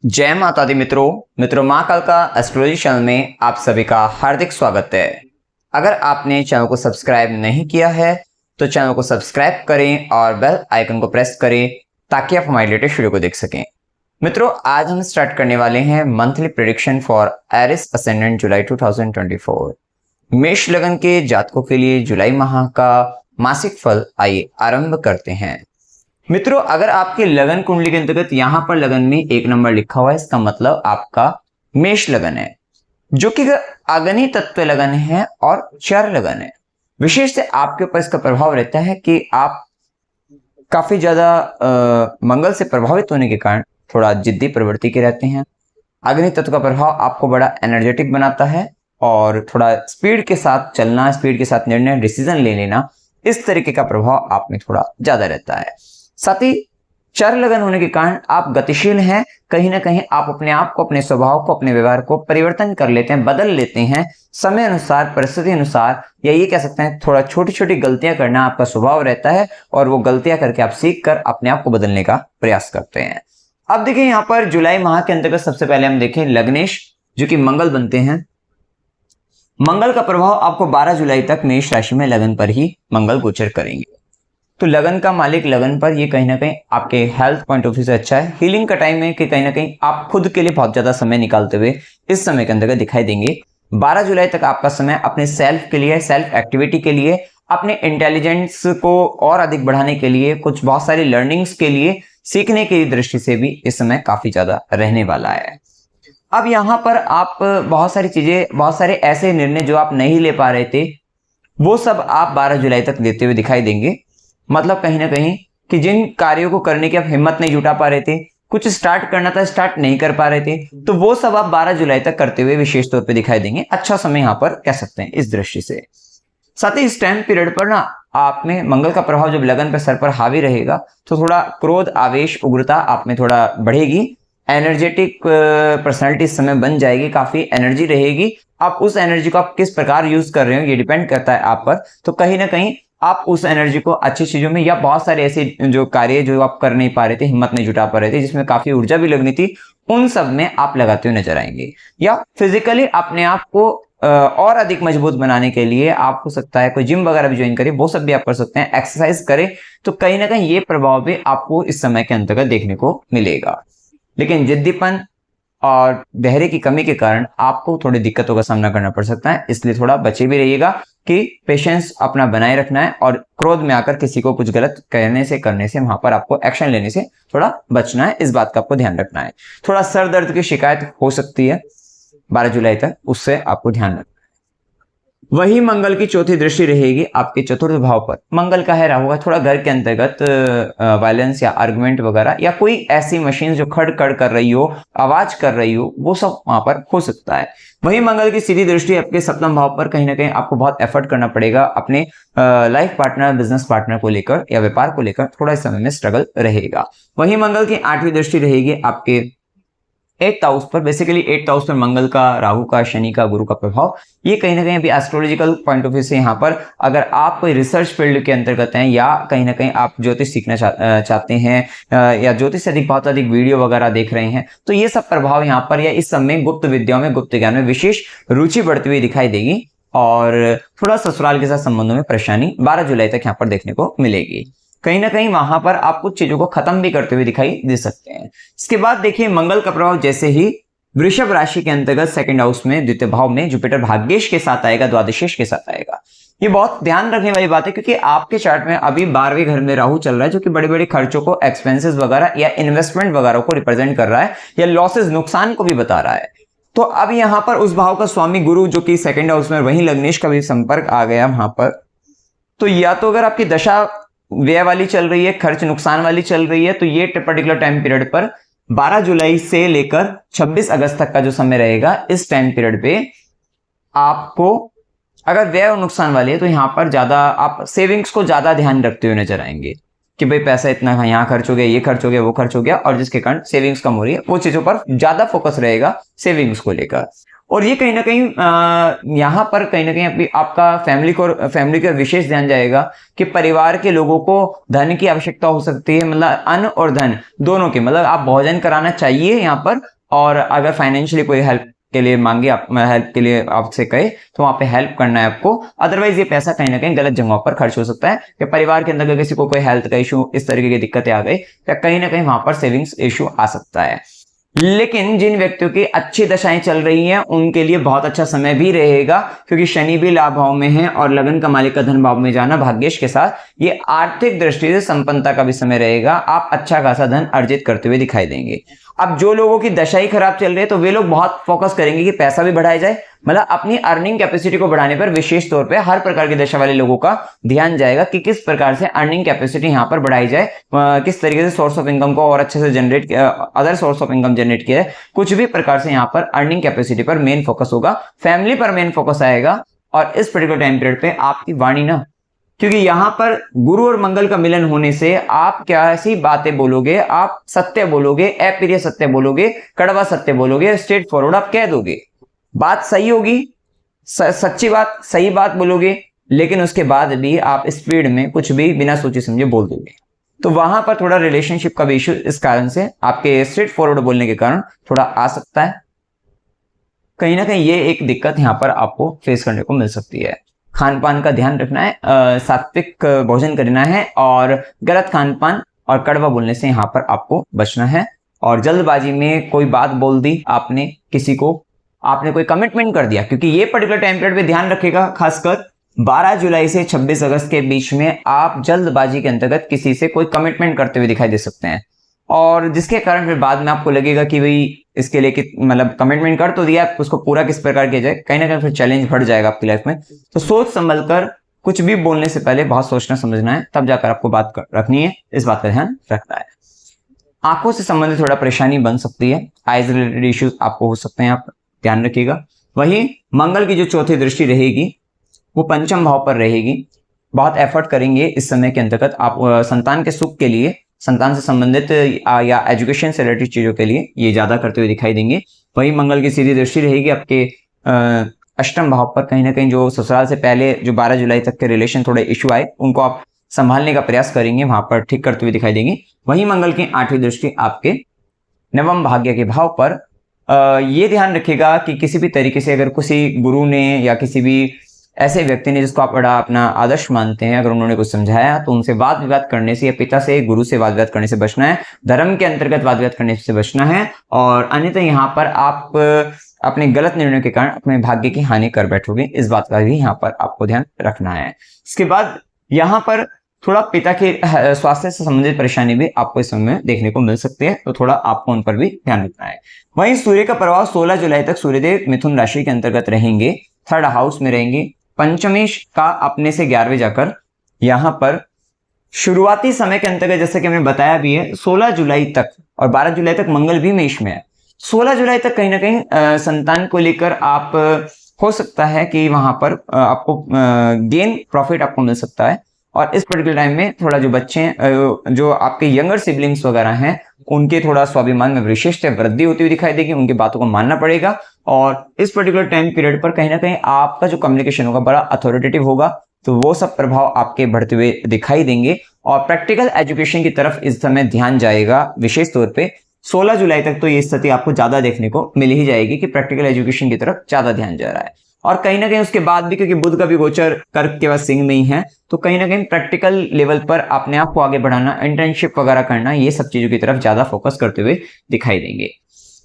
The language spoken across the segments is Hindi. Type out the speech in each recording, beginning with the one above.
जय माता दी मित्रों माँ कालका एस्ट्रोलॉजी चैनल में आप सभी का हार्दिक स्वागत है। अगर आपने चैनल को सब्सक्राइब नहीं किया है तो चैनल को सब्सक्राइब करें और बेल आइकन को प्रेस करें ताकि आप हमारी लेटेस्ट वीडियो को देख सकें। मित्रों, आज हम स्टार्ट करने वाले हैं monthly prediction for Aries ascendant July 2024। मेष लगन के जातकों के लिए जुलाई माह का मासिक फल आइए आरंभ करते हैं। मित्रों, अगर आपके लगन कुंडली के अंतर्गत यहां पर लगन में 1 नंबर लिखा हुआ है, इसका मतलब आपका मेष लगन है, जो कि अग्नि तत्व लगन है और चर लगन है। विशेष से आपके ऊपर इसका प्रभाव रहता है कि आप काफी ज्यादा मंगल से प्रभावित होने के कारण थोड़ा जिद्दी प्रवृत्ति के रहते हैं। अग्नि तत्व का प्रभाव आपको बड़ा एनर्जेटिक बनाता है और थोड़ा स्पीड के साथ चलना, स्पीड के साथ निर्णय डिसीजन ले लेना, इस तरीके का प्रभाव आप में थोड़ा ज्यादा रहता है। साथ ही चर लगन होने के कारण आप गतिशील हैं। कहीं ना कहीं आप अपने आप को, अपने स्वभाव को, अपने व्यवहार को परिवर्तन कर लेते हैं, बदल लेते हैं समय अनुसार, परिस्थिति अनुसार, या ये कह सकते हैं थोड़ा छोटी छोटी गलतियां करना आपका स्वभाव रहता है और वो गलतियां करके आप सीख कर अपने आप को बदलने का प्रयास करते हैं। अब देखिए, यहाँ पर जुलाई माह के अंतर्गत सबसे पहले हम देखें लग्नेश, जो कि मंगल बनते हैं। मंगल का प्रभाव आपको 12 जुलाई तक मेष राशि में लगन पर ही मंगल गोचर करेंगे। तो लगन का मालिक लगन पर, ये कहीं ना कहीं आपके हेल्थ पॉइंट ऑफ व्यू से अच्छा है। हीलिंग का टाइम है कि कहीं ना कहीं आप खुद के लिए बहुत ज्यादा समय निकालते हुए इस समय के अंतर्गत दिखाई देंगे। 12 जुलाई तक आपका समय अपने सेल्फ के लिए, सेल्फ एक्टिविटी के लिए, अपने इंटेलिजेंस को और अधिक बढ़ाने के लिए, कुछ बहुत सारी लर्निंग्स के लिए, सीखने की दृष्टि से भी इस समय काफी ज्यादा रहने वाला है। अब यहाँ पर आप बहुत सारी चीजें, बहुत सारे ऐसे निर्णय जो आप नहीं ले पा रहे थे, वो सब आप 12 जुलाई तक लेते हुए दिखाई देंगे। मतलब कहीं ना कहीं कि जिन कार्यों को करने की आप हिम्मत नहीं जुटा पा रहे थे, कुछ स्टार्ट करना था, स्टार्ट नहीं कर पा रहे थे, तो वो सब आप 12 जुलाई तक करते हुए विशेष तौर पे दिखाई देंगे। अच्छा समय यहाँ पर कह सकते हैं इस दृष्टि से। साथ ही इस टाइम पीरियड पर ना आप में मंगल का प्रभाव जब लगन पे सर पर हावी रहेगा तो थोड़ा क्रोध, आवेश, उग्रता आप में थोड़ा बढ़ेगी। एनर्जेटिक पर्सनैलिटी इस समय बन जाएगी, काफी एनर्जी रहेगी। आप उस एनर्जी को आप किस प्रकार यूज कर रहे हो ये डिपेंड करता है आप पर। तो कहीं ना कहीं आप उस एनर्जी को अच्छी चीजों में, या बहुत सारे ऐसे जो कार्य जो आप कर नहीं पा रहे थे, हिम्मत नहीं जुटा पा रहे थे, जिसमें काफी ऊर्जा भी लगनी थी, उन सब में आप लगाते हुए नजर आएंगे। या फिजिकली अपने आप को और अधिक मजबूत बनाने के लिए आप हो सकता है कोई जिम वगैरह भी ज्वाइन करें, वो सब भी आप कर सकते हैं, एक्सरसाइज करें। तो कहीं ना कहीं ये प्रभाव भी आपको इस समय के अंतर्गत देखने को मिलेगा। लेकिन जिद्दीपन और धैर्य की कमी के कारण आपको थोड़ी दिक्कतों का सामना करना पड़ सकता है, इसलिए थोड़ा बचे भी रहिएगा कि पेशेंस अपना बनाए रखना है और क्रोध में आकर किसी को कुछ गलत कहने से, करने से, वहां पर आपको एक्शन लेने से थोड़ा बचना है। इस बात का आपको ध्यान रखना है। थोड़ा सर दर्द की शिकायत हो सकती है 12 जुलाई तक, उससे आपको ध्यान रखना है। वही मंगल की चौथी दृष्टि रहेगी आपके चतुर्थ भाव पर। मंगल का है राहु का, थोड़ा घर के अंतर्गत वायलेंस या आर्गुमेंट वगैरह, या कोई ऐसी मशीन जो खड़ खड़ कर रही हो, आवाज कर रही हो, वो सब वहां पर हो सकता है। वही मंगल की सीधी दृष्टि आपके सप्तम भाव पर, कहीं ना कहीं आपको बहुत एफर्ट करना पड़ेगा अपने लाइफ पार्टनर, बिजनेस पार्टनर को लेकर या व्यापार को लेकर, थोड़ा इस समय में स्ट्रगल रहेगा। वही मंगल की 8वीं दृष्टि रहेगी आपके 8th हाउस पर। बेसिकली 8th हाउस पर मंगल का, राहु का, शनि का, गुरु का प्रभाव, ये कहीं ना कहीं अभी एस्ट्रोलॉजिकल पॉइंट ऑफ व्यू से यहाँ पर, अगर आप कोई रिसर्च फील्ड के अंतर्गत हैं या कहीं ना कहीं आप ज्योतिष सीखना चाहते हैं या ज्योतिष से अधिक, बहुत अधिक वीडियो वगैरह देख रहे हैं, तो ये सब प्रभाव यहाँ पर, या इस समय गुप्त विद्याओं में, गुप्त ज्ञान में विशेष रुचि बढ़ती हुई दिखाई देगी। और थोड़ा ससुराल के साथ संबंधों में परेशानी 12 जुलाई तक यहाँ पर देखने को मिलेगी। कहीं ना कहीं वहां पर आप कुछ चीजों को खत्म भी करते हुए दिखाई दे सकते हैं। इसके बाद देखिए, मंगल का प्रभाव जैसे ही वृषभ राशि के अंतर्गत 2nd हाउस में, द्वितीय भाव में जुपिटर भाग्येश के साथ आएगा, द्वादशेश के साथ आएगा। ये बहुत ध्यान रखने वाली बात है, क्योंकि आपके चार्ट में अभी 12वें घर में राहु चल रहा है, जो कि बड़े बड़े खर्चों को, एक्सपेंसेस वगैरह या इन्वेस्टमेंट वगैरह को रिप्रेजेंट कर रहा है, या लॉसेस, नुकसान को भी बता रहा है। तो अब यहां पर उस भाव का स्वामी गुरु, जो कि 2nd हाउस में, वहीं लग्नेश का भी संपर्क आ गया वहां पर। तो या तो अगर आपकी दशा व्यय वाली चल रही है, खर्च नुकसान वाली चल रही है, तो ये पर्टिकुलर टाइम पीरियड पर 12 जुलाई से लेकर 26 अगस्त तक का जो समय रहेगा, इस टाइम पीरियड पे आपको अगर व्यय और नुकसान वाली है, तो यहां पर ज्यादा आप सेविंग्स को ज्यादा ध्यान रखते हुए नजर आएंगे कि भाई पैसा इतना यहाँ खर्च हो गया, ये खर्च हो गया, वो खर्च हो गया, और जिसके कारण सेविंग्स कम हो रही है, वो चीजों पर ज्यादा फोकस रहेगा सेविंग्स को लेकर। और ये कहीं ना कहीं यहाँ पर कहीं ना कहीं आपका फैमिली का विशेष ध्यान जाएगा कि परिवार के लोगों को धन की आवश्यकता हो सकती है, मतलब अन्न और धन दोनों के, मतलब आप भोजन कराना चाहिए यहाँ पर। और अगर फाइनेंशियली कोई हेल्प के लिए मांगे, आप हेल्प के लिए आपसे कहे तो वहां पे हेल्प करना है आपको। अदरवाइज ये पैसा कहीं ना कहीं गलत जगहों पर खर्च हो सकता है कि परिवार के अंदर किसी को कोई हेल्थ का इशू, इस तरीके की दिक्कतें आ गई, या कहीं ना कहीं वहां पर सेविंग्स इशू आ सकता है। लेकिन जिन व्यक्तियों की अच्छी दशाएं चल रही हैं उनके लिए बहुत अच्छा समय भी रहेगा, क्योंकि शनि भी लाभ भाव में है और लगन का मालिक का धन भाव में जाना भाग्येश के साथ, ये आर्थिक दृष्टि से संपन्नता का भी समय रहेगा। आप अच्छा खासा धन अर्जित करते हुए दिखाई देंगे। अब जो लोगों की दशा ही खराब चल रही है तो वे लोग बहुत फोकस करेंगे कि पैसा भी बढ़ाया जाए, मतलब अपनी अर्निंग कैपेसिटी को बढ़ाने पर विशेष तौर पे हर प्रकार की दशा वाले लोगों का ध्यान जाएगा कि किस प्रकार से अर्निंग कैपेसिटी यहाँ पर बढ़ाई जाए, किस तरीके से सोर्स ऑफ इनकम को और अच्छे से generate, other source of income generate किया है। कुछ भी प्रकार से यहाँ पर अर्निंग कैपेसिटी पर मेन फोकस होगा, फैमिली पर मेन फोकस आएगा। और इस पर्टिकुलर टाइम पीरियड पे आपकी वाणी ना, क्योंकि यहां पर गुरु और मंगल का मिलन होने से आप क्या ऐसी बातें बोलोगे, आप सत्य बोलोगे, अप्रिय सत्य बोलोगे, कड़वा सत्य बोलोगे, स्ट्रेट फॉरवर्ड आप कह दोगे, बात सही होगी, सच्ची बात, सही बात बोलोगे, लेकिन उसके बाद भी आप स्पीड में कुछ भी बिना सोचे समझे बोल दोगे। तो वहां पर थोड़ा रिलेशनशिप का भी इशू इस कारण से, आपके स्ट्रेट फॉरवर्ड बोलने के कारण थोड़ा आ सकता है। कहीं ना कहीं ये एक दिक्कत यहां पर आपको फेस करने को मिल सकती है। खान पान का ध्यान रखना है, सात्विक भोजन करना है और गलत खान पान और कड़वा बोलने से यहाँ पर आपको बचना है। और जल्दबाजी में कोई बात बोल दी आपने, किसी को आपने कोई कमिटमेंट कर दिया, क्योंकि ये पर्टिकुलर टाइम पीरियड पे ध्यान रखेगा, खासकर 12 जुलाई से 26 अगस्त के बीच में आप जल्दबाजी के अंतर्गत किसी से कोई कमिटमेंट करते हुए दिखाई दे सकते हैं, और जिसके कारण फिर बाद में आपको लगेगा कि भाई इसके लिए मतलब कमिटमेंट कर तो दिया, उसको पूरा किस प्रकार किया जाए, कहीं ना कहीं फिर चैलेंज बढ़ जाएगा आपकी लाइफ में। तो सोच संभल कर कुछ भी बोलने से पहले बहुत सोचना समझना है, तब जाकर आपको बात रखनी है, इस बात का ध्यान रखना है। आंखों से संबंधित थोड़ा परेशानी बन सकती है, आइज रिलेटेड इश्यूज आपको हो सकते हैं, आप ध्यान रखिएगा। वहीं मंगल की जो चौथी दृष्टि रहेगी वो पंचम भाव पर रहेगी। बहुत एफर्ट करेंगे इस समय के अंतर्गत आप संतान के सुख के लिए, संतान से संबंधित या एजुकेशन से रिलेटेड चीजों के लिए ये ज्यादा करते हुए दिखाई देंगे। वहीं मंगल की सीधी दृष्टि रहेगी आपके अष्टम भाव पर। कहीं ना कहीं जो ससुराल से पहले जो 12 जुलाई तक के रिलेशन थोड़े इश्यू आए उनको आप संभालने का प्रयास करेंगे, वहां पर ठीक करते हुए दिखाई देंगे। वहीं मंगल की 8वीं दृष्टि आपके नवम भाग्य के भाव पर, ये ध्यान रखिएगा कि किसी भी तरीके से अगर किसी गुरु ने या किसी भी ऐसे व्यक्ति ने जिसको आप बड़ा अपना आदर्श मानते हैं, अगर उन्होंने कुछ समझाया तो उनसे वाद विवाद करने से या पिता से, गुरु से वाद विवाद करने से बचना है, धर्म के अंतर्गत वाद विवाद करने से बचना है। और अन्यथा यहाँ पर आप अपने गलत निर्णय के कारण अपने भाग्य की हानि कर बैठोगे, इस बात का भी यहाँ पर आपको ध्यान रखना है। इसके बाद यहाँ पर थोड़ा पिता के स्वास्थ्य से संबंधित परेशानी भी आपको इस समय देखने को मिल सकती है, तो थोड़ा आपको उन पर भी ध्यान रखना है। वहीं सूर्य का प्रभाव 16 जुलाई तक सूर्यदेव मिथुन राशि के अंतर्गत रहेंगे, 3rd हाउस में रहेंगे। पंचमेश का अपने से 11वें जाकर यहाँ पर शुरुआती समय के अंतर्गत, जैसे कि मैंने बताया भी है, 16 जुलाई तक और 12 जुलाई तक मंगल भी मेष में है। 16 जुलाई तक कहीं ना कहीं संतान को लेकर आप हो सकता है कि वहां पर आपको गेन प्रॉफिट आपको मिल सकता है। और इस पर्टिकुलर टाइम में थोड़ा जो बच्चे हैं, जो आपके यंगर सिबलिंग्स वगैरह हैं, उनके थोड़ा स्वाभिमान में विशेष वृद्धि होती हुई दिखाई देगी, उनकी बातों को मानना पड़ेगा। और इस पर्टिकुलर टाइम पीरियड पर कहीं ना कहीं आपका जो कम्युनिकेशन होगा बड़ा अथॉरिटेटिव होगा, तो वो सब प्रभाव आपके बढ़ते हुए दिखाई देंगे। और प्रैक्टिकल एजुकेशन की तरफ इस समय ध्यान जाएगा विशेष तौर पे। 16 जुलाई तक तो ये स्थिति आपको ज्यादा देखने को मिल ही जाएगी कि प्रैक्टिकल एजुकेशन की तरफ ज्यादा ध्यान जा रहा है। और कहीं ना कहीं उसके बाद भी, क्योंकि बुध का भी गोचर कर्क के बाद सिंह में ही है, तो कहीं ना कहीं प्रैक्टिकल लेवल पर अपने आप को आगे बढ़ाना, इंटर्नशिप वगैरह करना, ये सब चीजों की तरफ ज्यादा फोकस करते हुए दिखाई देंगे।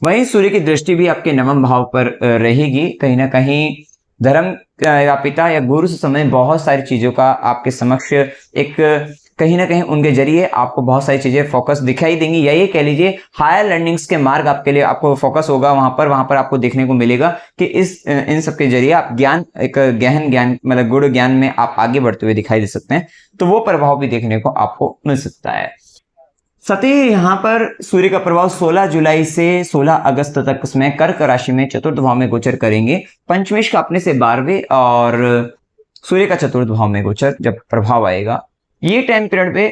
वहीं सूर्य की दृष्टि भी आपके नवम भाव पर रहेगी। कहीं ना कहीं धर्म या पिता या गुरु से संबंधित बहुत सारी चीजों का आपके समक्ष एक कहीं ना कहीं उनके जरिए आपको बहुत सारी चीजें फोकस दिखाई देंगी, या ये कह लीजिए हायर लर्निंग्स के मार्ग आपके लिए आपको फोकस होगा। वहां पर आपको देखने को मिलेगा कि इन सब के जरिए आप ज्ञान, एक गहन ज्ञान, मतलब गुण ज्ञान में आप आगे बढ़ते हुए दिखाई दे सकते हैं, तो वो प्रभाव भी देखने को आपको मिल सकता है। सती यहाँ पर सूर्य का प्रभाव 16 जुलाई से 16 अगस्त तक उसमें कर्क राशि में 4th भाव में गोचर करेंगे। पंचमेश का अपने से 12वें और सूर्य का 4th भाव में गोचर जब प्रभाव आएगा, ये टाइम पीरियड पे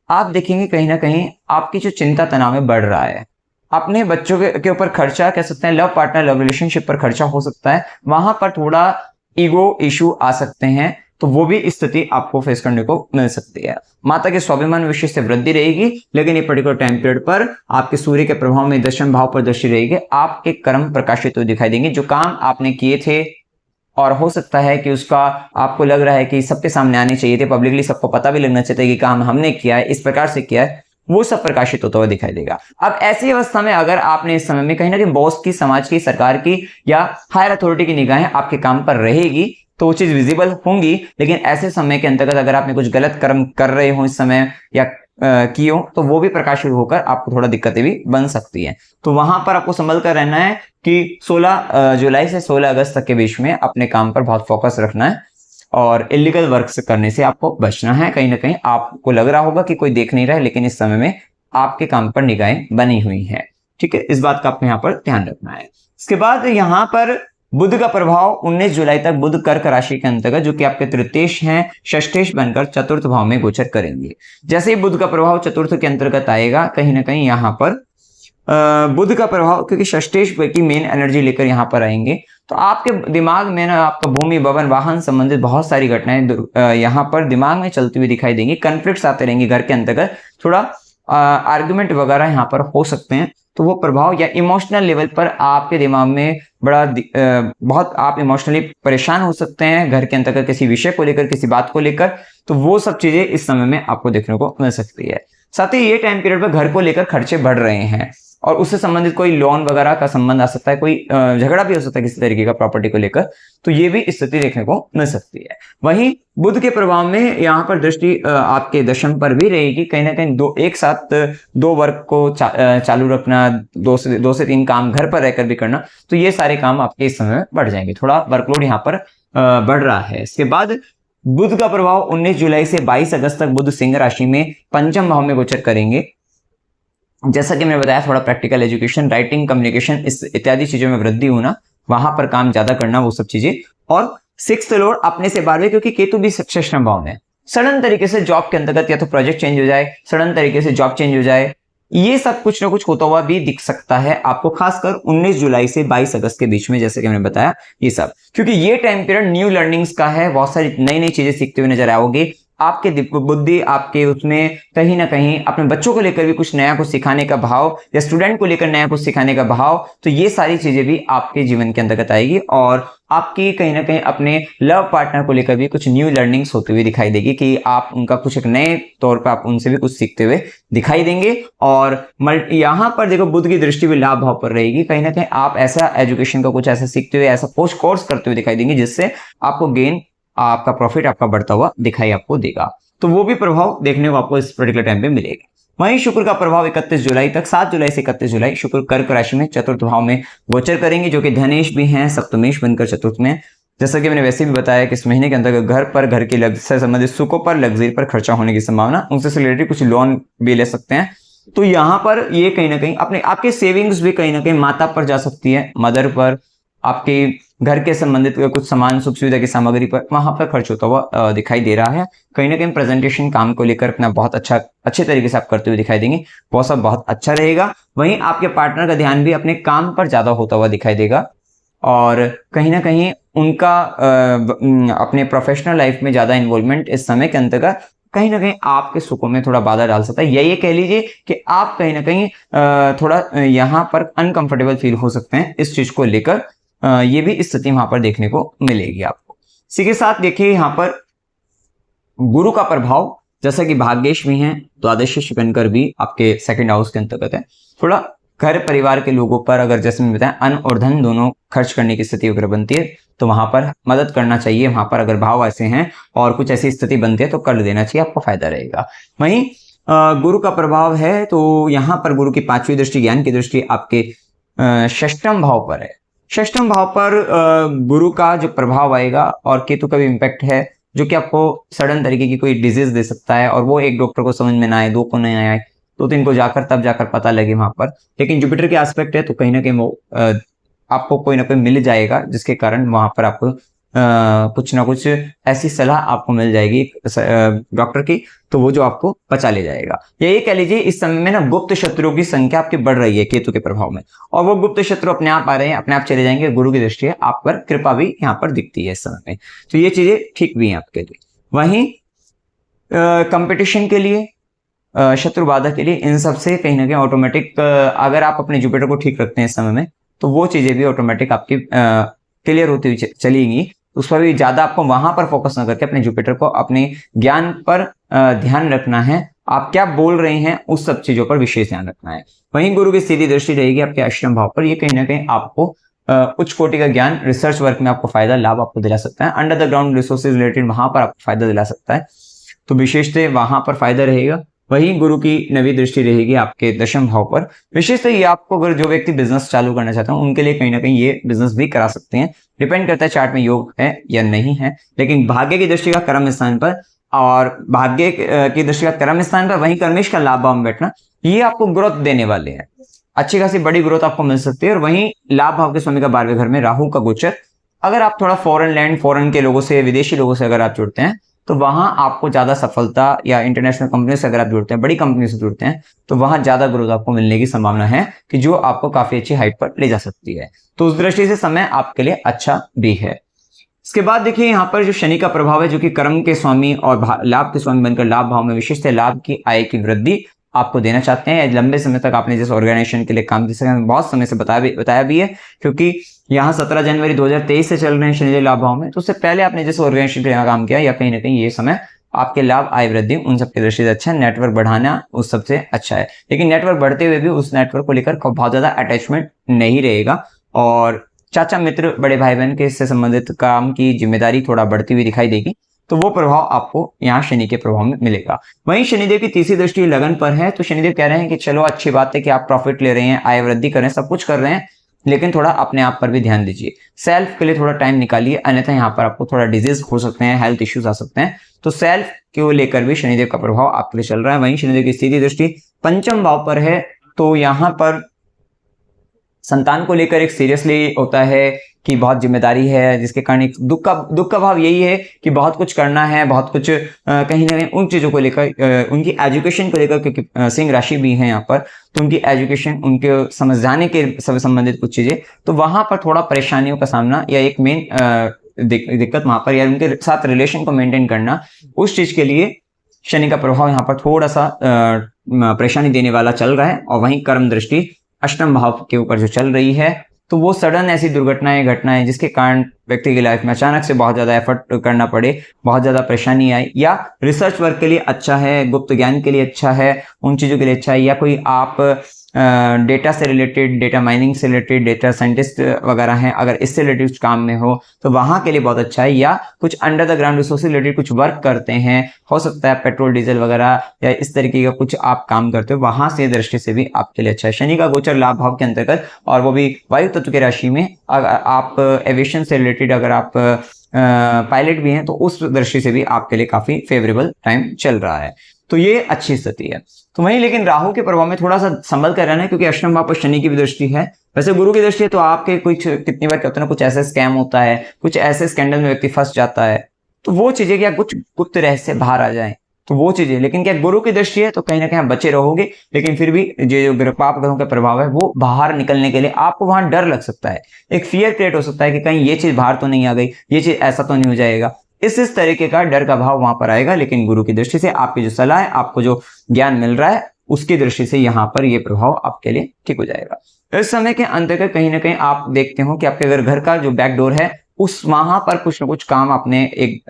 आप देखेंगे कहीं ना कहीं आपकी जो चिंता तनाव में बढ़ रहा है, अपने बच्चों के ऊपर खर्चा कह सकते हैं, लव पार्टनर लव रिलेशनशिप पर खर्चा हो सकता है, वहां पर थोड़ा ईगो इशू आ सकते हैं, तो वो भी स्थिति आपको फेस करने को मिल सकती है। माता के स्वाभिमान विषय से वृद्धि रहेगी, लेकिन ये पर्टिकुलर टाइम पीरियड पर आपके सूर्य के प्रभाव में दशम भाव पर दृष्टि रहेगी, आपके कर्म प्रकाशित तो दिखाई देंगे। जो काम आपने किए थे और हो सकता है कि उसका आपको लग रहा है कि सबके सामने आने चाहिए थे, पब्लिकली सबको पता भी लगना चाहिए कि काम हमने किया है, इस प्रकार से किया है, वो सब प्रकाशित होता हुआ दिखाई देगा। अब ऐसी अवस्था में अगर आपने इस समय में कहीं ना कहीं बॉस की, समाज की, सरकार की या हायर अथॉरिटी की निगाहें आपके काम पर रहेगी तो वो चीज विजिबल होंगी, लेकिन ऐसे समय के अंतर्गत अगर आपने कुछ गलत कर्म कर रहे हो इस समय या की हो तो वो भी प्रकाशित होकर आपको थोड़ा दिक्कतें भी बन सकती है। तो वहां पर आपको संभल कर रहना है कि 16 जुलाई से 16 अगस्त तक के बीच में अपने काम पर बहुत फोकस रखना है और इलीगल वर्क्स करने से आपको बचना है। कहीं ना कहीं आपको लग रहा होगा कि कोई देख नहीं रहा है, लेकिन इस समय में आपके काम पर निगाहें बनी हुई है। ठीक है, इस बात का आपको यहाँ पर ध्यान रखना है। इसके बाद यहाँ पर बुध का प्रभाव 19 जुलाई तक बुध कर्क राशि के अंतर्गत, जो कि आपके तृतीयेश हैं, षष्ठेश बनकर चतुर्थ भाव में गोचर करेंगे। जैसे ही बुध का प्रभाव चतुर्थ के अंतर्गत आएगा, कहीं ना कहीं यहाँ पर बुध का प्रभाव, क्योंकि षष्ठेश की मेन एनर्जी लेकर यहाँ पर आएंगे, तो आपके दिमाग में ना आपका भूमि, भवन, वाहन संबंधित बहुत सारी घटनाएं यहाँ पर दिमाग में चलती हुई दिखाई देंगी। कॉन्फ्लिक्ट्स आते रहेंगे घर के अंतर्गत, थोड़ा आर्गुमेंट वगैरह यहाँ पर हो सकते हैं, तो वो प्रभाव या इमोशनल लेवल पर आपके दिमाग में बड़ा बहुत आप इमोशनली परेशान हो सकते हैं घर के अंतर्गत किसी विषय को लेकर, किसी बात को लेकर, तो वो सब चीजें इस समय में आपको देखने को मिल सकती है। साथ ही ये टाइम पीरियड पर घर को लेकर खर्चे बढ़ रहे हैं और उससे संबंधित कोई लोन वगैरह का संबंध आ सकता है, कोई झगड़ा भी हो सकता है किसी तरीके का प्रॉपर्टी को लेकर, तो ये भी स्थिति देखने को मिल सकती है। वहीं बुध के प्रभाव में यहाँ पर दृष्टि आपके दशम पर भी रहेगी। कहीं ना कहीं एक साथ दो वर्क को चालू रखना, दो से तीन काम घर पर रहकर भी करना, तो ये सारे काम आपके इस समय में बढ़ जाएंगे। थोड़ा वर्कलोड यहाँ पर बढ़ रहा है। इसके बाद बुध का प्रभाव 19 जुलाई से 22 अगस्त तक बुध सिंह राशि में पंचम भाव में गोचर करेंगे। जैसा कि मैंने बताया, थोड़ा प्रैक्टिकल एजुकेशन, राइटिंग, कम्युनिकेशन इत्यादि चीजों में वृद्धि होना, वहां पर काम ज्यादा करना, वो सब चीजें। और 6th लॉर्ड अपने से 12वें, क्योंकि केतु भी षष्ठम भाव में, सडन तरीके से जॉब के अंतर्गत या तो प्रोजेक्ट चेंज हो जाए, सडन तरीके से जॉब चेंज हो जाए, ये सब कुछ ना कुछ होता हुआ भी दिख सकता है आपको, खासकर 19 जुलाई से 22 अगस्त के बीच में, जैसे कि मैंने बताया ये सब, क्योंकि ये टाइम पीरियड न्यू लर्निंग्स का है। बहुत सारी नई नई चीजें सीखते हुए नजर आओगे। आपके बुद्धि, आपके उसमें कहीं ना कहीं अपने बच्चों को लेकर भी कुछ नया कुछ सिखाने का भाव, या स्टूडेंट को लेकर नया कुछ सिखाने का भाव, तो ये सारी चीजें भी आपके जीवन के अंतर्गत आएगी और आपकी कहीं ना कहीं अपने लव पार्टनर को लेकर भी कुछ न्यू लर्निंग्स होती हुई दिखाई देगी कि आप उनका कुछ एक नए तौर पर आप उनसे भी कुछ सीखते हुए दिखाई देंगे। और यहाँ पर देखो, बुध की दृष्टि भी लाभ भाव पर रहेगी। कहीं ना कहीं आप ऐसा एजुकेशन का कुछ ऐसा सीखते हुए, ऐसा कोर्स करते हुए दिखाई देंगे जिससे आपको गेन, आपका प्रॉफिट आपका बढ़ता हुआ दिखाई आपको देगा। तो वो भी प्रभाव देखने को आपको इस पर्टिकुलर टाइम पे मिलेगा। वहीं शुक्र का प्रभाव 31 जुलाई तक, 7 जुलाई से 31 जुलाई शुक्र कर्क राशि में चतुर्थ भाव में गोचर करेंगे, जो कि धनेश भी हैं, सप्तमेश बनकर चतुर्थ में। जैसा कि मैंने वैसे भी बताया कि इस महीने के अंतर्गत घर पर, घर की से संबंधित सुखों पर, लग्जरी पर खर्चा होने की संभावना, उनसे रिलेटेड कुछ लोन भी ले सकते हैं। तो यहाँ पर ये कहीं ना कहीं अपने आपके सेविंग्स भी कहीं ना कहीं माता पर जा सकती है, मदर पर, आपके घर के संबंधित कुछ सामान, सुख सुविधा की सामग्री पर, वहां पर खर्च होता हुआ दिखाई दे रहा है। कहीं ना कहीं प्रेजेंटेशन काम को लेकर अपना बहुत अच्छे तरीके से आप करते हुए दिखाई देंगे, वो सब बहुत अच्छा रहेगा। वहीं आपके पार्टनर का ध्यान भी अपने काम पर ज्यादा होता हुआ दिखाई देगा और कहीं ना कहीं उनका अपने प्रोफेशनल लाइफ में ज्यादा इन्वॉल्वमेंट इस समय के अंतर्गत कहीं ना कहीं आपके सुखों में थोड़ा बाधा डाल सकता है, या ये कह लीजिए कि आप कहीं ना कहीं थोड़ा यहाँ पर अनकंफर्टेबल फील हो सकते हैं इस चीज को लेकर। ये भी स्थिति वहां पर देखने को मिलेगी आपको। इसी के साथ देखिए यहाँ पर गुरु का प्रभाव, जैसा कि भाग्येश भी हैं, द्वादश बनकर भी आपके सेकंड हाउस के अंतर्गत है। थोड़ा घर परिवार के लोगों पर, अगर जैसे मैं बताया, अन्न और धन दोनों खर्च करने की स्थिति अगर बनती है तो वहां पर मदद करना चाहिए। वहां पर अगर भाव ऐसे हैं और कुछ ऐसी स्थिति बनती है तो कर देना चाहिए, आपको फायदा रहेगा। वहीं गुरु का प्रभाव है तो यहाँ पर गुरु की 5वीं दृष्टि, ज्ञान की दृष्टि आपके षष्ठम भाव पर है। षष्ठम भाव पर गुरु का जो प्रभाव आएगा और केतु का भी इम्पैक्ट है, जो कि आपको सडन तरीके की कोई डिजीज दे सकता है और वो एक डॉक्टर को समझ में ना आए, दो को नहीं आए, तो 3 को जाकर तब जाकर पता लगे वहां पर। लेकिन जुपिटर के एस्पेक्ट है तो कहीं ना कहीं वो आपको कोई ना कोई मिल जाएगा, जिसके कारण वहां पर आपको कुछ ना कुछ ऐसी सलाह आपको मिल जाएगी डॉक्टर की, तो वो जो आपको बचा ले जाएगा। यही कह लीजिए इस समय में ना गुप्त शत्रुओं की संख्या आपकी बढ़ रही है केतु के प्रभाव में, और वो गुप्त शत्रु अपने आप आ रहे हैं, अपने आप चले जाएंगे। गुरु की दृष्टि है, आप पर कृपा भी यहाँ पर दिखती है इस समय में, तो ये चीजें ठीक भी हैं आपके लिए। वहीं कंपटीशन के लिए, शत्रु बाधा के लिए, इन सब से कहीं ना कहीं ऑटोमेटिक अगर आप अपने जुपिटर को ठीक रखते हैं इस समय में, तो वो चीजें भी ऑटोमेटिक आपकी क्लियर होती हुई चलेंगी। उस पर भी ज्यादा आपको वहां पर फोकस ना करके अपने जुपिटर को अपने ज्ञान पर ध्यान रखना है। आप क्या बोल रहे हैं उस सब चीजों पर विशेष ध्यान रखना है। वहीं गुरु की सीधी दृष्टि रहेगी आपके अष्टम भाव पर, ये कहीं ना कहीं आपको उच्च कोटि का ज्ञान, रिसर्च वर्क में आपको फायदा, लाभ आपको दिला सकता है। Under the ground resources related वहां पर आपको फायदा दिला सकता है, तो विशेषतः वहां पर फायदा रहेगा। वही गुरु की नवी दृष्टि रहेगी आपके दशम भाव पर। विशेषतः ये आपको, अगर जो व्यक्ति बिजनेस चालू करना चाहता है उनके लिए कहीं ना कहीं ये बिजनेस भी करा सकते हैं। डिपेंड करता है चार्ट में योग है या नहीं है, लेकिन भाग्य की दृष्टि का कर्म स्थान पर, और भाग्य की दृष्टि का कर्म स्थान पर वही कर्मेश का लाभ भाव में बैठना, ये आपको ग्रोथ देने वाले हैं। अच्छी खासी बड़ी ग्रोथ आपको मिल सकती है। और वहीं लाभ भाव के स्वामी का 12वें घर में राहु का गोचर, अगर आप थोड़ा फॉरेन लैंड, फॉरेन के लोगों से, विदेशी लोगों से अगर आप जुड़ते हैं तो वहां आपको ज्यादा सफलता, या इंटरनेशनल कंपनी से अगर आप जुड़ते हैं, बड़ी कंपनी से जुड़ते हैं, तो वहां ज्यादा ग्रोथ आपको मिलने की संभावना है कि जो आपको काफी अच्छी हाइट पर ले जा सकती है। तो उस दृष्टि से समय आपके लिए अच्छा भी है। इसके बाद देखिए यहाँ पर जो शनि का प्रभाव है, जो कि कर्म के स्वामी और लाभ के स्वामी बनकर लाभ भाव में विशेषतः लाभ की आय की वृद्धि आपको देना चाहते हैं। लंबे समय तक आपने जिस ऑर्गेनाइजेशन के लिए काम किया, बहुत समय से बताया भी है, क्योंकि यहाँ 17 जनवरी 2023 से चल रहे हैं शनिदेव लाभ भाव में, तो उससे पहले आपने जिस ऑर्गेनाइजेशन के लिए काम किया, या कहीं ना कहीं ये समय आपके लाभ, आय वृद्धि, उन सबकी दृष्टि से अच्छा है। नेटवर्क बढ़ाना उस सबसे अच्छा है, लेकिन नेटवर्क बढ़ते हुए भी उस नेटवर्क को लेकर बहुत ज्यादा अटैचमेंट नहीं रहेगा, और चाचा मित्र, बड़े भाई बहन के इससे संबंधित काम की जिम्मेदारी थोड़ा बढ़ती हुई दिखाई देगी, तो वो प्रभाव आपको यहाँ शनि के प्रभाव में मिलेगा। वहीं शनिदेव की तीसरी दृष्टि लगन पर है, तो शनिदेव कह रहे हैं कि चलो अच्छी बात है कि आप प्रॉफिट ले रहे हैं, आय वृद्धि कर रहे हैं, सब कुछ कर रहे हैं, लेकिन थोड़ा अपने आप पर भी ध्यान दीजिए, सेल्फ के लिए थोड़ा टाइम निकालिए, अन्यथा यहाँ पर आपको थोड़ा डिजीज हो सकते हैं, हेल्थ इश्यूज आ सकते हैं। तो सेल्फ को लेकर भी शनिदेव का प्रभाव आपके लिए चल रहा है। वहीं शनिदेव की सीधी दृष्टि पंचम भाव पर है, तो यहाँ पर संतान को लेकर एक सीरियसली होता है कि बहुत जिम्मेदारी है, जिसके कारण एक दुख का भाव यही है कि बहुत कुछ करना है, बहुत कुछ कहीं ना कहीं उन चीजों को लेकर, उनकी एजुकेशन को लेकर, क्योंकि सिंह राशि भी है यहाँ पर, तो उनकी एजुकेशन, उनके समझाने के सब संबंधित कुछ चीजें, तो वहां पर थोड़ा परेशानियों का सामना, या एक मेन दिक्कत वहां पर, या उनके साथ रिलेशन को मेंटेन करना, उस चीज के लिए शनि का प्रभाव यहाँ पर थोड़ा सा परेशानी देने वाला चल रहा है। और वहीं कर्म दृष्टि अष्टम भाव के ऊपर जो चल रही है, तो वो सडन ऐसी दुर्घटनाएं, घटनाएं जिसके कारण व्यक्ति की लाइफ में अचानक से बहुत ज्यादा एफर्ट करना पड़े, बहुत ज्यादा परेशानी आए, या रिसर्च वर्क के लिए अच्छा है, गुप्त ज्ञान के लिए अच्छा है, उन चीजों के लिए अच्छा है, या कोई आप डेटा से रिलेटेड, डेटा माइनिंग से रिलेटेड, डेटा साइंटिस्ट वगैरह हैं, अगर इससे रिलेटेड काम में हो तो वहां के लिए बहुत अच्छा है। या कुछ अंडर द ग्राउंड रिसोर्स से रिलेटेड कुछ वर्क करते हैं, हो सकता है पेट्रोल डीजल वगैरह या इस तरीके का कुछ आप काम करते हो, वहां से दृष्टि से भी आपके लिए अच्छा है। शनि का गोचर लाभ भाव के अंतर्गत, और वो भी वायु तत्व की राशि में। अगर आप एविएशन से रिलेटेड, अगर आप पायलट भी हैं, तो उस दृष्टि से भी आपके लिए काफी फेवरेबल टाइम चल रहा है, तो ये अच्छी स्थिति है। तो वहीं लेकिन राहु के प्रभाव में थोड़ा सा संभल कर रहना है, क्योंकि अष्टम भाव पर शनि की भी दृष्टि है। वैसे गुरु की दृष्टि है, तो आपके कुछ कितनी बार क्या होता है ना, कुछ ऐसा स्कैम होता है, कुछ ऐसे स्कैंडल में व्यक्ति फंस जाता है, तो वो चीजें क्या कुछ गुप्त रहस्य बाहर आ जाए, तो वो चीजें, लेकिन क्या गुरु की दृष्टि है तो कहीं ना कहीं बचे रहोगे, लेकिन फिर भी जो पाप ग्रहों का प्रभाव है वो बाहर निकलने के लिए आपको वहां डर लग सकता है, एक फियर क्रिएट हो सकता है कि कहीं ये चीज बाहर तो नहीं आ गई, ये चीज ऐसा तो नहीं हो जाएगा, इस तरीके का डर का भाव वहां पर आएगा। लेकिन गुरु की दृष्टि से आपकी जो सलाह है, आपको जो ज्ञान मिल रहा है, उसकी दृष्टि से यहाँ पर ये प्रभाव आपके लिए ठीक हो जाएगा। इस समय के अंतर्गत कहीं ना कहीं आप देखते हो कि आपके अगर घर का जो बैक डोर है, उस वहां पर कुछ ना कुछ काम आपने एक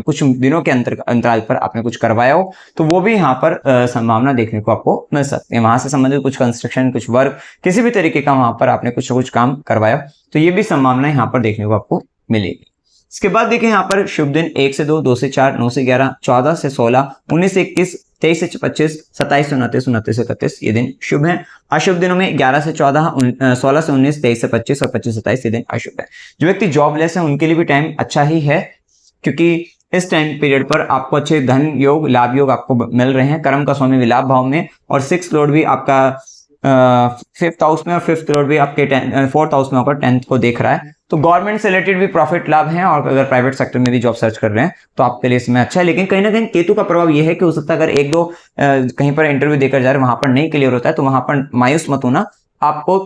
कुछ दिनों के अंतराल पर आपने कुछ करवाया हो, तो वो भी यहाँ पर संभावना देखने को आपको मिल सकती है। वहां से संबंधित कुछ कंस्ट्रक्शन, कुछ वर्क, किसी भी तरीके का वहां पर आपने कुछ ना कुछ काम करवाया, तो ये भी संभावना यहाँ पर देखने को आपको मिलेगी। इसके बाद देखिए यहाँ पर शुभ दिन 1 से 2, 2 से 4, 9 से 11, 14 से 16, 19 से 21, 23 से 25, 27 से 29, 29 से 31 ये दिन शुभ है। अशुभ दिनों में 11 से 14, 16 से 19, 23 से 25 और 25 से 27 ये दिन अशुभ है। जो व्यक्ति जॉबलेस है उनके लिए भी टाइम अच्छा ही है, क्योंकि इस टाइम पीरियड पर आपको अच्छे धन योग, लाभ योग आपको मिल रहे हैं। कर्म का स्वामी भी लाभ भाव में, और 6 लॉर्ड भी आपका 5th हाउस में और 5th लॉर्ड भी आपके 4th हाउस में होकर 10th को देख रहा है। तो गवर्नमेंट से रिलेटेड भी प्रॉफिट लाभ है, और अगर प्राइवेट सेक्टर में भी जॉब सर्च कर रहे हैं तो आपके लिए इसमें अच्छा है। लेकिन कहीं ना कहीं केतु का प्रभाव यह है कि हो सकता है अगर एक दो कहीं पर इंटरव्यू देकर जा रहे हैं, वहां पर नहीं क्लियर होता है तो वहां पर मायूस मत होना, आपको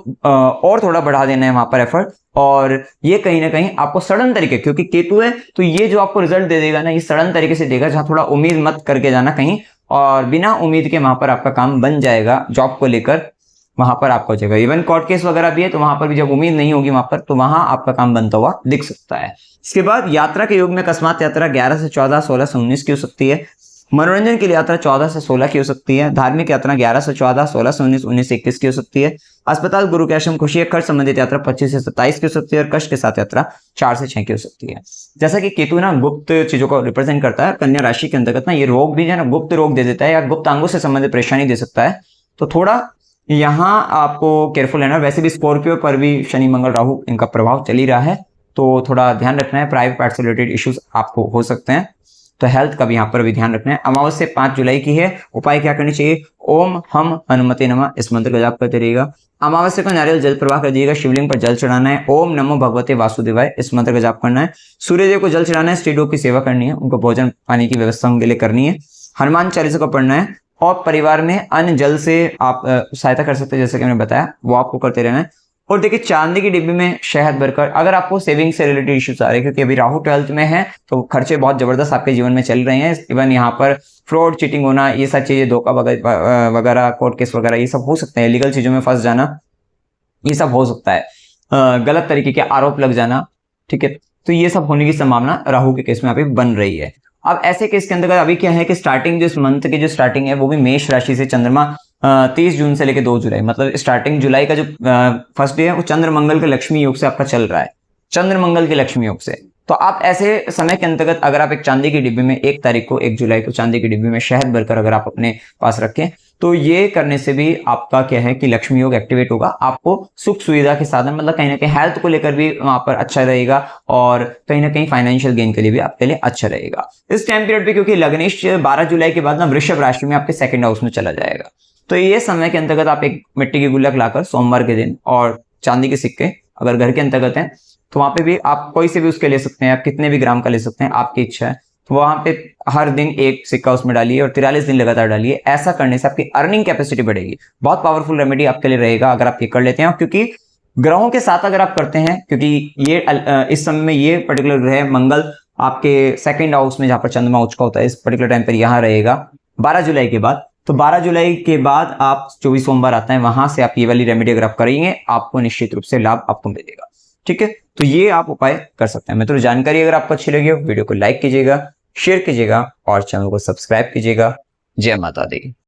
और थोड़ा बढ़ा देना है वहां पर एफर्ट। और ये कहीं ना कहीं आपको सडन तरीके, क्योंकि केतु है तो ये जो आपको रिजल्ट दे देगा ना, ये सडन तरीके से देगा, जहां थोड़ा उम्मीद मत करके जाना कहीं, और बिना उम्मीद के वहां पर आपका काम बन जाएगा जॉब को लेकर, वहां पर आपको हो जाएगा। इवन कोर्ट केस वगैरह भी है तो वहां पर भी जब उम्मीद नहीं होगी वहां पर, तो वहां आपका काम बनता हुआ दिख सकता है। इसके बाद यात्रा के योग में अकस्मात यात्रा 11 से 14, 16 से 19 की हो सकती है। मनोरंजन के लिए यात्रा 14 से 16 की हो सकती है। धार्मिक यात्रा 11 से 14, 16 से 19, 19 से 21 की हो सकती है। अस्पताल, गुरु के आश्रम, खुशी, खर्च संबंधित यात्रा 25 से 27 की हो सकती है। और कष्ट के साथ यात्रा 4 से 6 की हो सकती है। जैसा कि केतु ना गुप्त चीजों को रिप्रेजेंट करता है, कन्या राशि के अंतर्गत ना ये रोग भी है ना, गुप्त रोग दे देता है या गुप्त अंगों से संबंधित परेशानी दे सकता है, तो थोड़ा यहाँ आपको केयरफुल रहना। वैसे भी स्कॉर्पियो पर भी शनि, मंगल, राहु इनका प्रभाव चल ही रहा है, तो थोड़ा ध्यान रखना है। प्राइवेट पार्ट से रिलेटेड इश्यूज आपको हो सकते हैं, तो हेल्थ का भी यहाँ पर भी ध्यान रखना है। अमावस्या 5 जुलाई की है। उपाय क्या करनी चाहिए? ओम हम हनुमते नमः इस मंत्र का जाप करते रहिएगा। अमावस्या को नारियल जल प्रवाह कर दीजिएगा। शिवलिंग पर जल चढ़ाना है। ओम नमो भगवते वासुदेवाय इस मंत्र का जाप करना है। सूर्यदेव को जल चढ़ाना है। स्त्रीलोक की सेवा करनी है, उनको भोजन पानी की व्यवस्था उनके लिए करनी है। हनुमान चालीसा को पढ़ना है, और परिवार में अन्न जल से आप सहायता कर सकते हैं, जैसे कि मैंने बताया, वो आपको करते रहना है। और देखिए चांदी की डिब्बी में शहद भरकर, अगर आपको सेविंग से रिलेटेड इश्यूज आ रहे हैं, क्योंकि अभी राहु 12th में है तो खर्चे बहुत जबरदस्त आपके जीवन में चल रहे हैं। इवन यहाँ पर फ्रॉड, चीटिंग होना, ये सब चीजें, धोखा वगैरह, कोर्ट केस वगैरह, ये सब हो सकते हैं। लीगल चीजों में फंस जाना, ये सब हो सकता है। गलत तरीके के आरोप लग जाना, ठीक है, तो ये सब होने की संभावना राहु के केस में यहाँ पे बन रही है। अब ऐसे केस के अंतर्गत अभी क्या है कि स्टार्टिंग जो इस मंथ की जो स्टार्टिंग है वो भी मेष राशि से, चंद्रमा 30 जून से लेकर 2 जुलाई, मतलब स्टार्टिंग जुलाई का जो फर्स्ट डे है वो चंद्र मंगल के लक्ष्मी योग से आपका चल रहा है, चंद्र मंगल के लक्ष्मी योग से। तो आप ऐसे समय के अंतर्गत अगर आप एक चांदी की डिब्बी में 1 तारीख को, 1 जुलाई को चांदी की डिब्बी में शहद भरकर अगर आप अपने पास रखें, तो ये करने से भी आपका क्या है कि लक्ष्मी योग एक्टिवेट होगा। आपको सुख सुविधा के साधन, मतलब कहीं ना कहीं हेल्थ को लेकर भी वहां पर अच्छा रहेगा, और कहीं ना कहीं फाइनेंशियल गेन के लिए भी आपके लिए अच्छा रहेगा इस टाइम पीरियड पे, क्योंकि लग्नेश 12 जुलाई के बाद ना वृषभ राशि में आपके 2nd हाउस में चला जाएगा। तो ये समय के अंतर्गत आप एक मिट्टी की गुल्लक लाकर सोमवार के दिन, और चांदी के सिक्के अगर घर के अंतर्गत हैं तो वहां पे भी आप कोई से भी उसके ले सकते हैं, आप कितने भी ग्राम का ले सकते हैं, आपकी इच्छा है। तो वहां पे हर दिन एक सिक्का उसमें डालिए और 43 दिन लगातार डालिए। ऐसा करने से आपकी अर्निंग कैपेसिटी बढ़ेगी। बहुत पावरफुल रेमेडी आपके लिए रहेगा अगर आप ये कर लेते हैं, क्योंकि ग्रहों के साथ अगर आप करते हैं, क्योंकि ये इस समय में ये पर्टिकुलर ग्रह मंगल आपके 2nd हाउस में, जहां पर चंद्रमा उच्च का होता है, इस पर्टिकुलर टाइम पर यहाँ रहेगा 12 जुलाई के बाद। तो 12 जुलाई के बाद आप जो भी सोमवार आता है वहां से आप ये वाली रेमेडी अगर आप करेंगे, आपको निश्चित रूप से लाभ आपको मिलेगा। ठीक है, तो ये आप उपाय कर सकते हैं। मित्रों, जानकारी अगर आपको अच्छी लगी हो, वीडियो को लाइक कीजिएगा, शेयर कीजिएगा और चैनल को सब्सक्राइब कीजिएगा। जय माता दी।